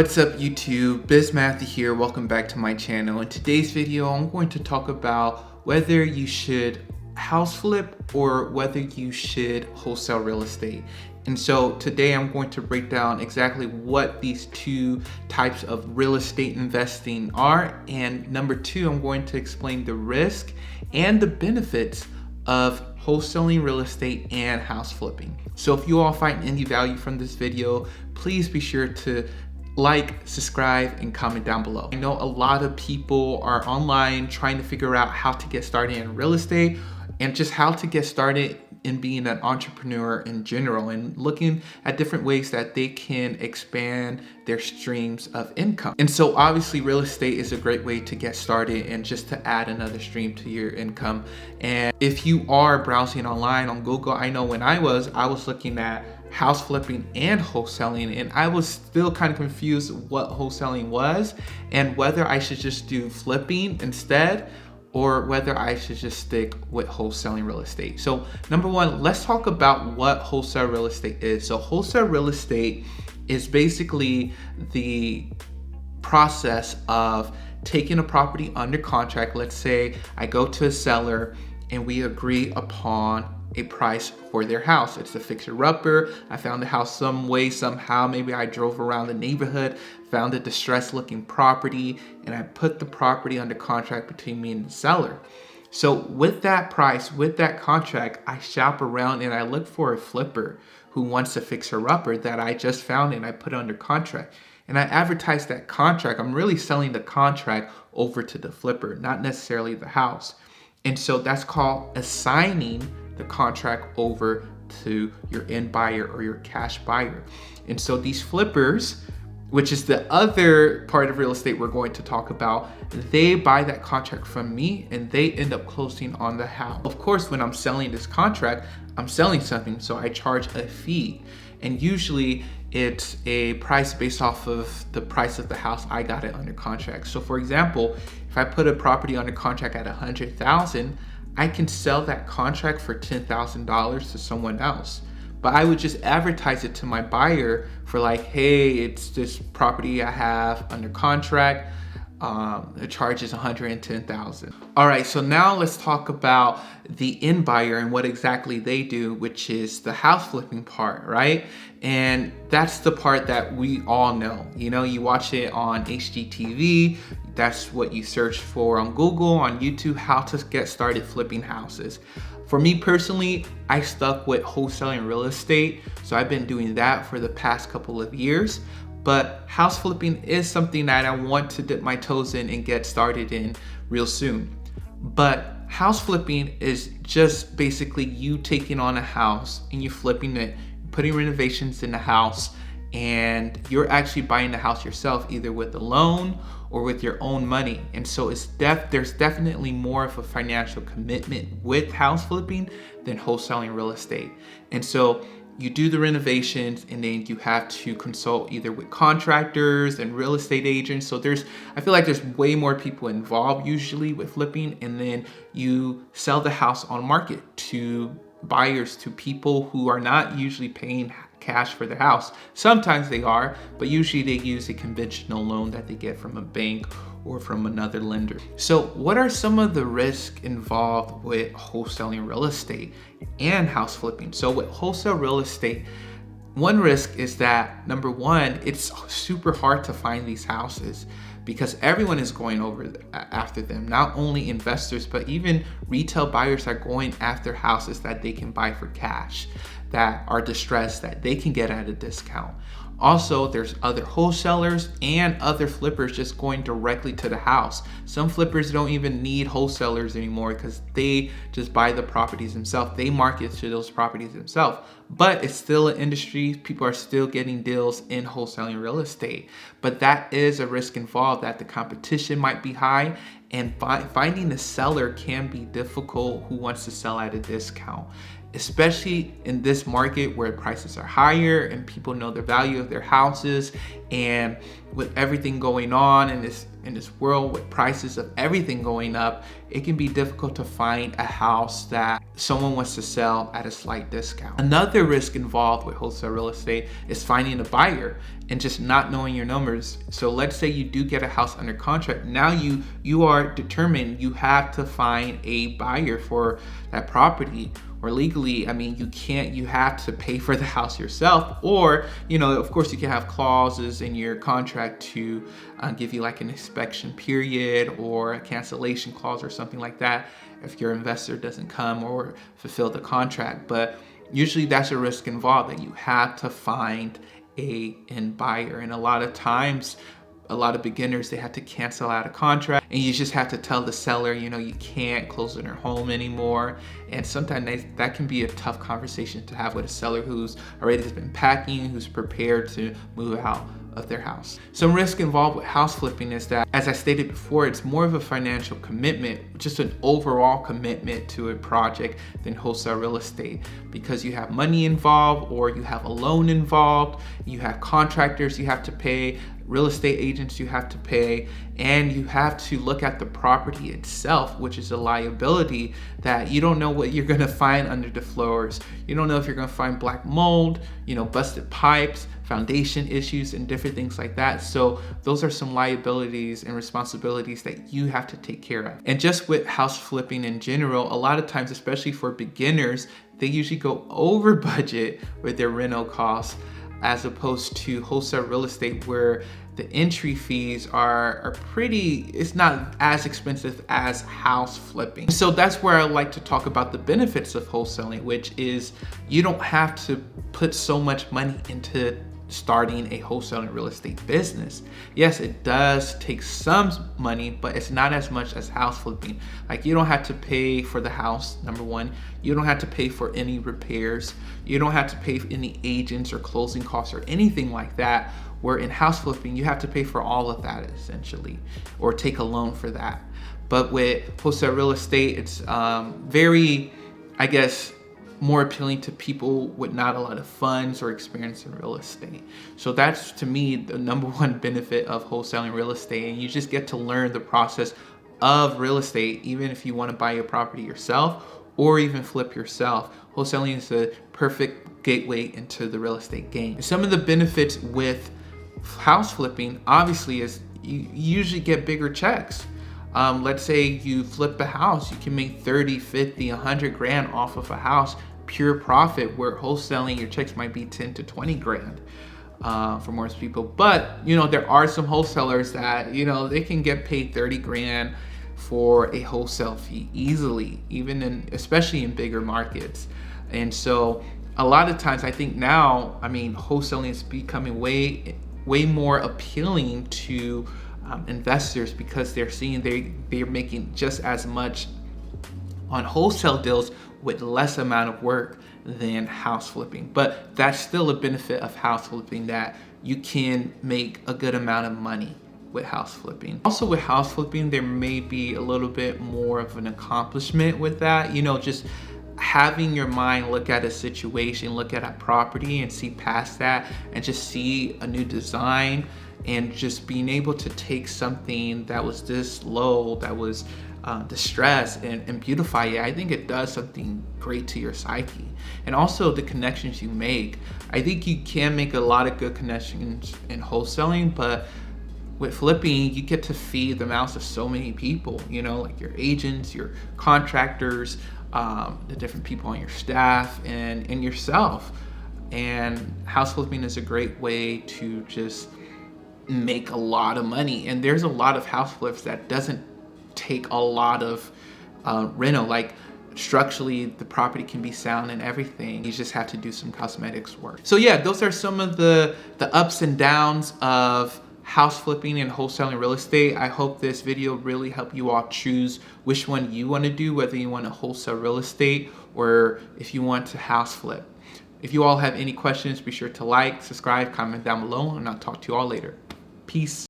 What's up YouTube, Bizmathy here, welcome back to my channel. In today's video, I'm going to talk about whether you should house flip or whether you should wholesale real estate. And so today I'm going to break down exactly what these two types of real estate investing are. And number two, I'm going to explain the risk and the benefits of wholesaling real estate and house flipping. So if you all find any value from this video, please be sure to like, subscribe, and comment down below. I know a lot of people are online trying to figure out how to get started in real estate and just how to get started in being an entrepreneur in general, and looking at different ways that they can expand their streams of income. And so obviously real estate is a great way to get started and just to add another stream to your income. And if you are browsing online on Google, I know when I was looking at house flipping and wholesaling, and I was still kind of confused what wholesaling was and whether I should just do flipping instead or whether I should just stick with wholesaling real estate. So number one, let's talk about what wholesale real estate is. So wholesale real estate is basically the process of taking a property under contract. Let's say I go to a seller and we agree upon a price for their house. It's a fixer-upper. I found the house some way, somehow. Maybe I drove around the neighborhood, found a distressed looking property, and I put the property under contract between me and the seller. So with that price, with that contract, I shop around and I look for a flipper who wants a fixer-upper that I just found and I put under contract. And I advertise that contract. I'm really selling the contract over to the flipper, not necessarily the house. And so that's called assigning the contract over to your end buyer or your cash buyer. And so these flippers, which is the other part of real estate we're going to talk about, they buy that contract from me and they end up closing on the house. Of course, when I'm selling this contract, I'm selling something, so I charge a fee. And usually it's a price based off of the price of the house I got it under contract. So for example, if I put a property under contract at $100,000, I can sell that contract for $10,000 to someone else. But I would just advertise it to my buyer for like, hey, it's this property I have under contract. The charge is $110,000. All right, so now let's talk about the end buyer and what exactly they do, which is the house flipping part, right? And that's the part that we all know. You know, you watch it on HGTV. That's what you search for on Google, on YouTube, how to get started flipping houses. For me personally, I stuck with wholesaling real estate. So I've been doing that for the past couple of years. But house flipping is something that I want to dip my toes in and get started in real soon. But house flipping is just basically you taking on a house and you flipping it, putting renovations in the house, and you're actually buying the house yourself, either with a loan or with your own money. And so there's definitely more of a financial commitment with house flipping than wholesaling real estate. And so you do the renovations and then you have to consult either with contractors and real estate agents. So I feel like there's way more people involved usually with flipping, and then you sell the house on market to buyers, to people who are not usually paying cash for the house. Sometimes they are, but usually they use a conventional loan that they get from a bank or from another lender. So what are some of the risks involved with wholesaling real estate and house flipping? So with wholesale real estate, one risk is that, number one, it's super hard to find these houses because everyone is going over after them. Not only investors, but even retail buyers are going after houses that they can buy for cash, that are distressed, that they can get at a discount. Also, there's other wholesalers and other flippers just going directly to the house. Some flippers don't even need wholesalers anymore because they just buy the properties themselves. They market to those properties themselves. But it's still an industry. People are still getting deals in wholesaling real estate. But that is a risk involved, that the competition might be high, and finding a seller can be difficult who wants to sell at a discount, especially in this market where prices are higher and people know the value of their houses And with everything going on in this world, with prices of everything going up, it can be difficult to find a house that someone wants to sell at a slight discount. Another risk involved with wholesale real estate is finding a buyer and just not knowing your numbers. So let's say you do get a house under contract. Now you are determined you have to find a buyer for that property. Or legally, I mean, you have to pay for the house yourself, or, of course you can have clauses in your contract to give you like an inspection period or a cancellation clause or something like that if your investor doesn't come or fulfill the contract. But usually that's a risk involved, that you have to find a end buyer. And a lot of times, a lot of beginners, they have to cancel out a contract, and you just have to tell the seller, you can't close on their home anymore. And sometimes that can be a tough conversation to have with a seller who's already been packing, who's prepared to move out of their house. Some risk involved with house flipping is that, as I stated before, it's more of a financial commitment, just an overall commitment to a project than wholesale real estate, because you have money involved, or you have a loan involved, you have contractors you have to pay, real estate agents you have to pay, and you have to look at the property itself, which is a liability that you don't know what you're gonna find under the floors. You don't know if you're gonna find black mold, busted pipes, foundation issues, and different things like that. So those are some liabilities and responsibilities that you have to take care of. And just with house flipping in general, a lot of times, especially for beginners, they usually go over budget with their rental costs, as opposed to wholesale real estate, where the entry fees are it's not as expensive as house flipping. So that's where I like to talk about the benefits of wholesaling, which is you don't have to put so much money into starting a wholesaling real estate business. Yes, it does take some money, but it's not as much as house flipping. Like, you don't have to pay for the house, number one. You don't have to pay for any repairs. You don't have to pay for any agents or closing costs or anything like that. Where in house flipping, you have to pay for all of that essentially, or take a loan for that. But with wholesale real estate, it's very, I guess, more appealing to people with not a lot of funds or experience in real estate. So that's, to me, the number one benefit of wholesaling real estate. And you just get to learn the process of real estate, even if you want to buy a property yourself or even flip yourself. Wholesaling is the perfect gateway into the real estate game. Some of the benefits with house flipping, obviously, is you usually get bigger checks. Let's say you flip a house, you can make 30, 50, 100 grand off of a house, pure profit, where wholesaling, your checks might be 10 to 20 grand for most people. But, there are some wholesalers that, they can get paid 30 grand for a wholesale fee easily, especially in bigger markets. And so a lot of times, I think now, wholesaling is becoming way more appealing to investors, because they're seeing they're making just as much on wholesale deals with less amount of work than house flipping. But that's still a benefit of house flipping, that you can make a good amount of money with house flipping. Also with house flipping, there may be a little bit more of an accomplishment with that, just having your mind look at a situation, look at a property and see past that, and just see a new design, and just being able to take something that was this low, that was distressed, and beautify it. I think it does something great to your psyche. And also the connections you make. I think you can make a lot of good connections in wholesaling, but with flipping, you get to feed the mouths of so many people, like your agents, your contractors, the different people on your staff, and yourself. And house flipping is a great way to just make a lot of money. And there's a lot of house flips that doesn't take a lot of reno. Like, structurally, the property can be sound and everything. You just have to do some cosmetics work. So yeah, those are some of the ups and downs of house flipping and wholesaling real estate. I hope this video really helped you all choose which one you want to do, whether you want to wholesale real estate or if you want to house flip. If you all have any questions, be sure to like, subscribe, comment down below, and I'll talk to you all later. Peace.